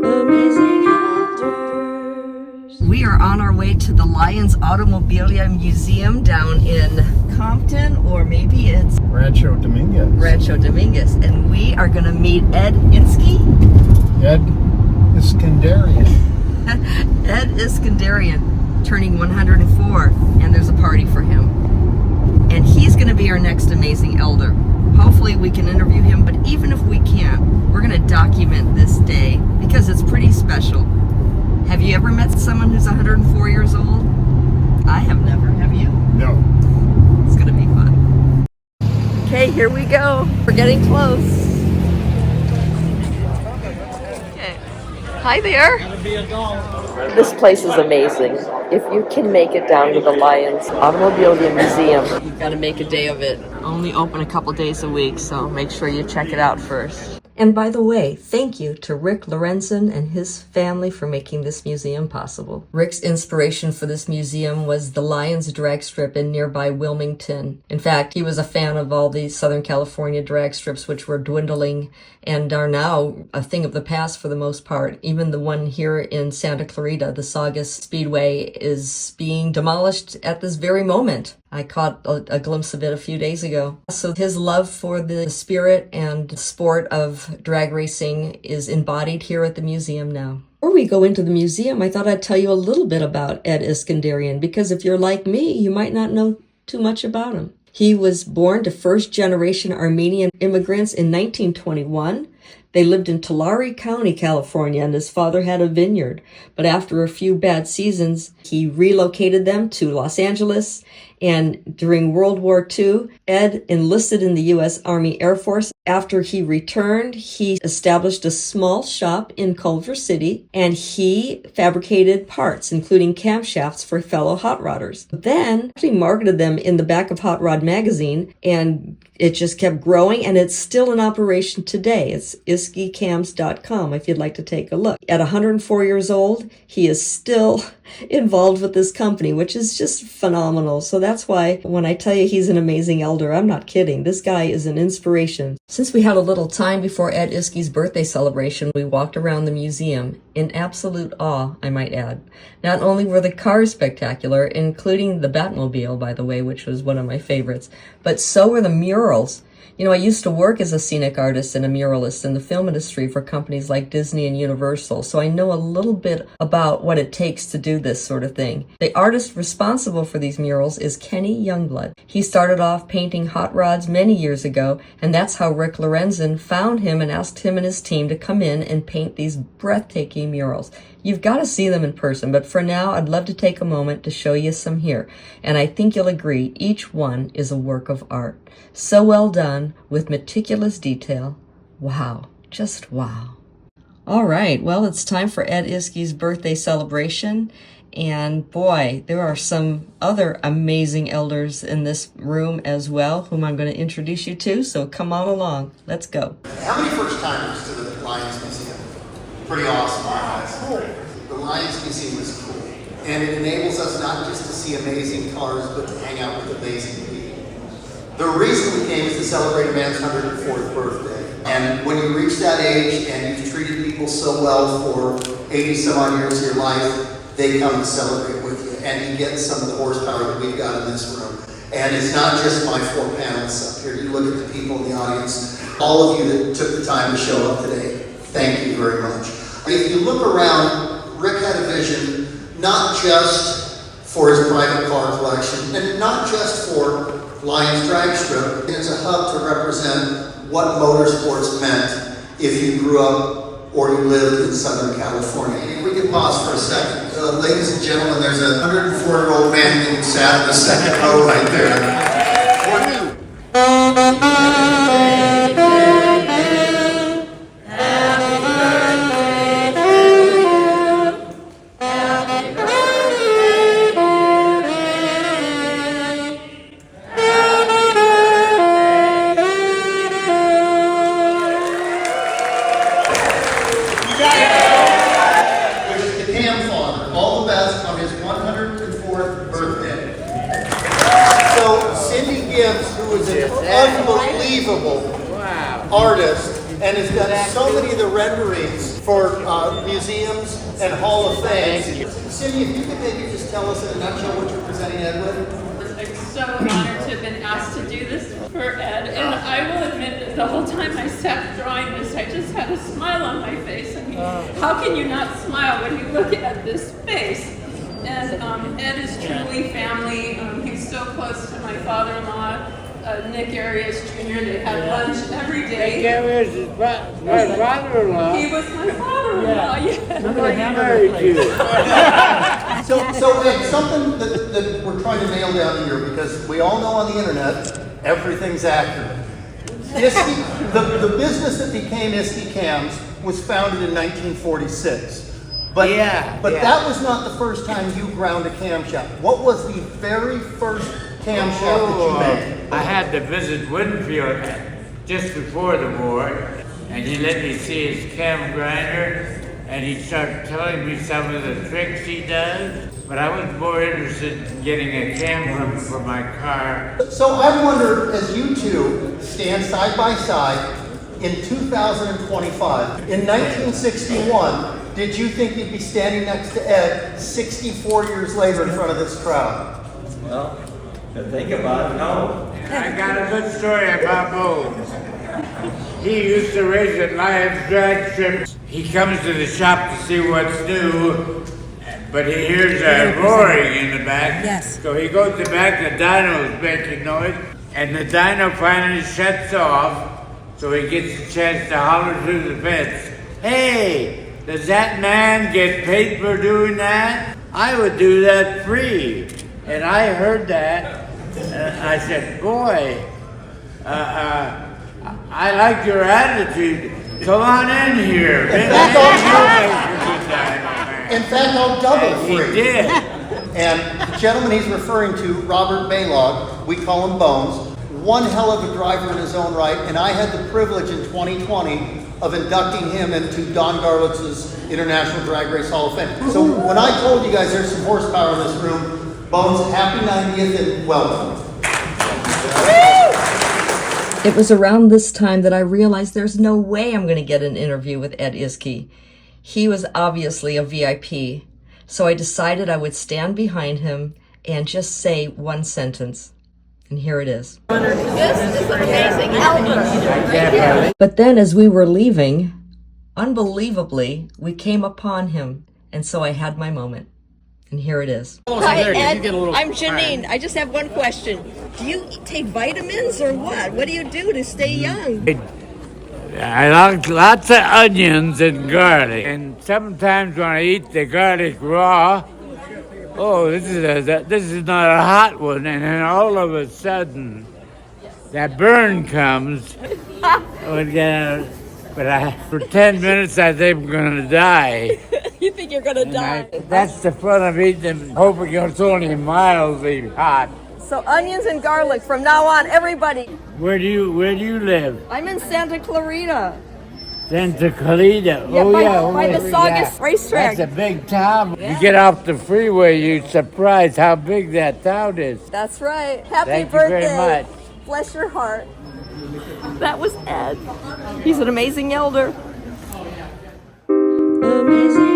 Amazing elders. We are on our way to the Lions Automobilia Museum down in Compton, or maybe it's Rancho Dominguez. Rancho Dominguez. And we are going to meet Ed Ed Iskenderian. Ed Iskenderian, turning 104, and there's a party for him. And he's going to be our next amazing elder. Hopefully we can interview him, but even if we can't, we're going to document this day because it's pretty special. Have you ever met someone who's 104 years old? I have never. Have you? No. It's going to be fun. Okay, here we go. We're getting close. Okay. Hi there. This place is amazing. If you can make it down to the Lions Automobilia Museum, you've got to make a day of it. Only open a couple days a week, so make sure you check it out first. And by the way, thank you to Rick Lorenzen and his family for making this museum possible. Rick's inspiration for this museum was the Lions drag strip in nearby Wilmington. In fact, he was a fan of all these Southern California drag strips, which were dwindling and are now a thing of the past for the most part. Even the one here in Santa Clarita, the Saugus Speedway, is being demolished at this very moment. I caught a glimpse of it a few days ago. So his love for the spirit and sport of drag racing is embodied here at the museum now. Before we go into the museum, I thought I'd tell you a little bit about Ed Iskenderian, because if you're like me, you might not know too much about him. He was born to first-generation Armenian immigrants in 1921. They lived in Tulare County, California, and his father had a vineyard. But after a few bad seasons, he relocated them to Los Angeles. And during World War II, Ed enlisted in the U.S. Army Air Force. After he returned, he established a small shop in Culver City, and he fabricated parts, including camshafts for fellow hot rodders. Then he marketed them in the back of Hot Rod magazine, and it just kept growing, and it's still in operation today. It's iskicams.com if you'd like to take a look. At 104 years old, he is still involved with this company, which is just phenomenal. So that's why when I tell you he's an amazing elder, I'm not kidding. This guy is an inspiration. Since we had a little time before Ed Iskey's birthday celebration, we walked around the museum in absolute awe, I might add. Not only were the cars spectacular, including the Batmobile, by the way, which was one of my favorites, but so were the murals. You know, I used to work as a scenic artist and a muralist in the film industry for companies like Disney and Universal, so I know a little bit about what it takes to do this sort of thing. The artist responsible for these murals is Kenny Youngblood. He started off painting hot rods many years ago, and that's how Rick Lorenzen found him and asked him and his team to come in and paint these breathtaking murals. You've got to see them in person, but for now, I'd love to take a moment to show you some here. And I think you'll agree, each one is a work of art. So well done, with meticulous detail. Wow, just wow. All right, well, it's time for Ed Iskey's birthday celebration. And boy, there are some other amazing elders in this room as well, whom I'm going to introduce you to, so come on along. Let's go. How many first-timers to the Lions Museum? Pretty awesome, guys. The Lions Museum is cool, and it enables us not just to see amazing cars, but to hang out with amazing people. The reason we came is to celebrate a man's 104th birthday. And when you reach that age and you've treated people so well for 80 some odd years of your life, they come to celebrate with you. And you get some of the horsepower that we've got in this room. And it's not just my four panelists up here. You look at the people in the audience, all of you that took the time to show up today, thank you very much. If you look around, Rick had a vision not just for his private car collection and not just for Lions Drag Strip. It's a hub to represent what motorsports meant if you grew up or you lived in Southern California. If we could pause for a second. Ladies and gentlemen, there's a 104-year-old man who sat in the second row right there. For you. Artist and has done so many of the renderings for museums and Hall of Fame. Cindy, if you could maybe just tell us in a nutshell what you're presenting Ed with. I'm so honored to have been asked to do this for Ed, and I will admit that the whole time I sat drawing this, I just had a smile on my face. I mean, how can you not smile when you look at this face? And Ed is truly family. He's so close to my father-in-law, Nick Ayres Jr. They had lunch every day. Nick Ayres is my father-in-law. He was my father-in-law, I married you. So Ed, something that we're trying to nail down here, because we all know on the internet, everything's accurate. The business that became Iske Cams was founded in 1946. But that was not the first time you ground a camshaft. What was the very first camshaft that you made? I had to visit Winfield just before the war, and he let me see his cam grinder, and he started telling me some of the tricks he does. But I was more interested in getting a cam for my car. So I wonder, as you two stand side by side in 2025, in 1961, did you think you'd be standing next to Ed 64 years later in front of this crowd? Well, to think about it, no. I got a good story about Bones. He used to race at Lions drag strips. He comes to the shop to see what's new, but he hears a roaring in the back. Yes. So he goes to the back, the dyno is making noise, and the dyno finally shuts off, so he gets a chance to holler through the fence. Hey! Does that man get paid for doing that? I would do that free. And I heard that, and I said, boy, I like your attitude. Come on in here. In fact, I'll double free. He did. And the gentleman he's referring to, Robert Baylog, we call him Bones, one hell of a driver in his own right, and I had the privilege in 2020 of inducting him into Don Garlitz's International Drag Race Hall of Fame. So when I told you guys there's some horsepower in this room, Bones, happy 90th and welcome. It was around this time that I realized there's no way I'm going to get an interview with Ed Iske. He was obviously a VIP, so I decided I would stand behind him and just say one sentence. And here it is. This is amazing album. But then as we were leaving, unbelievably, we came upon him, and so I had my moment. And here it is. Hi, Ed. I'm Janine. I just have one question. Do you take vitamins or what? What do you do to stay young? I like lots of onions and garlic. And sometimes when I eat the garlic raw, oh, this is not a hot one, and then all of a sudden, that burn comes. But for 10 minutes, I think I'm gonna die. You think you're gonna die? That's the fun of eating them, hoping it's only mildly hot. So onions and garlic from now on, everybody. Where do you live? I'm in Santa Clarita. Santa Clarita. By the Saugus racetrack. That's a big town. You get off the freeway, you're surprised how big that town is. That's right. Happy Thank birthday. you very much. Bless your heart. That was Ed. He's an amazing elder. Amazing